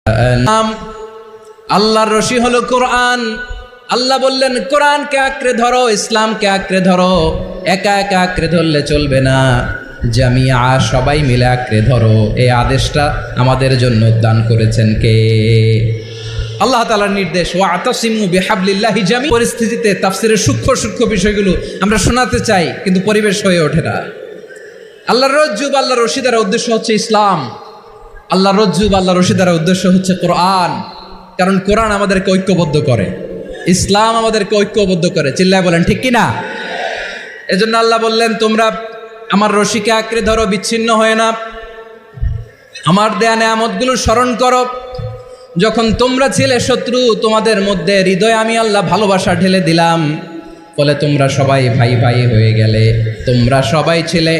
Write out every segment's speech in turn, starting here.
নাম আল্লাহর রশি হলো কোরআন। আল্লাহ বললেন কোরআনকে আঁকড়ে ধরো, ইসলামকে আঁকড়ে ধরো। একা একা আঁকড়ে ধরলে চলবে না, জামিয়া সবাই মিলে আঁকড়ে ধরো। এই আদেশটা আমাদের জন্য দান করেছেন কে? আল্লাহ তাআলার নির্দেশ, ওয়াতাসিমু বিহাবলিল্লাহি জামি। পরিস্থিতিতে তাফসীরের সূক্ষ্ম সূক্ষ্ম বিষয়গুলো আমরা শোনাতে চাই, কিন্তু পরিবেশ হয়ে ওঠে না। আল্লাহর রজ্জু বা আল্লাহর রশি দ্বারা উদ্দেশ্য হচ্ছে ইসলাম। আল্লাহর রজ্জু বা আল্লাহর রশি দ্বারা উদ্দেশ্য হচ্ছে কোরআন। কারণ কোরআন আমাদেরকে ঐক্যবদ্ধ করে, ইসলাম আমাদেরকে ঐক্যবদ্ধ করে। চিল্লায় বলেন ঠিক কিনা? এজন্য আল্লাহ বললেন তোমরা আমার রশিকে আঁকড়ে ধরো, বিচ্ছিন্ন হয়ে না। আমার দেয়া নেয়ামতগুলো স্মরণ করো। যখন তোমরা ছিলে শত্রু, তোমাদের মধ্যে হৃদয়ে আমি আল্লাহ ভালোবাসা ঢেলে দিলাম, ফলে তোমরা সবাই ভাই ভাই হয়ে গেলে। তোমরা সবাই ছিলে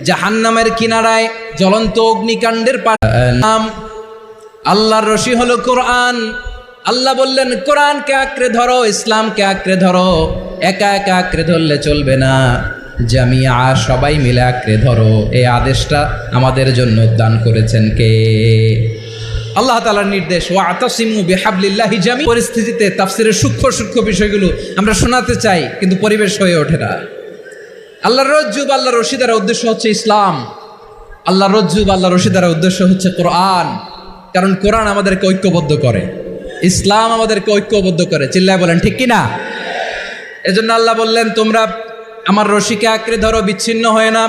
জাহান্নামের কিনারায় জ্বলন্ত অগ্নিকাণ্ডের নাম আল্লাহর রশি হলো কোরআন। আল্লাহ বললেন কোরআনকে আঁকড়ে ধরো, ইসলামকে আঁকড়ে ধরো। একা একা আঁকড়ে ধরলে চলবে না, জামিয়া সবাই মিলে আঁকড়ে ধরো। এই আদেশটা আমাদের জন্য দান করেছেন কে? আল্লাহ তাআলার নির্দেশ, ওয়াতাসিমু বিহাবলিল্লাহি জামি। পরিস্থিতিতে তাফসীরের সূক্ষ্ম সূক্ষ্ম বিষয়গুলো আমরা শোনাতে চাই, কিন্তু পরিবেশ হয়ে ওঠে না। আল্লাহর রজ্জু বা আল্লাহর রশি দ্বারা উদ্দেশ্য হচ্ছে ইসলাম। আল্লাহর রজ্জু বা আল্লাহর রশি দ্বারা উদ্দেশ্য হচ্ছে কোরআন। কারণ কোরআন আমাদেরকে ঐক্যবদ্ধ করে, ইসলাম আমাদেরকে ঐক্যবদ্ধ করে। চিল্লায় বলেন ঠিক কিনা? এজন্য আল্লাহ বললেন তোমরা আমার রশিকে আঁকড়ে ধরো, বিচ্ছিন্ন হয়ে না।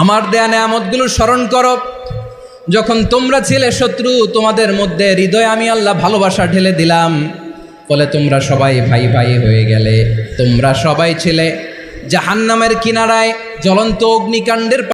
আমার দেয়া নেয়ামতগুলো স্মরণ করো। যখন তোমরা ছিলে শত্রু, তোমাদের মধ্যে হৃদয়ে আমি আল্লাহ ভালোবাসা ঢেলে দিলাম, ফলে তোমরা সবাই ভাই ভাই হয়ে গেলে। তোমরা সবাই ছিলে জাহান্নামের কিনারায় জ্বলন্ত অগ্নিকাণ্ডের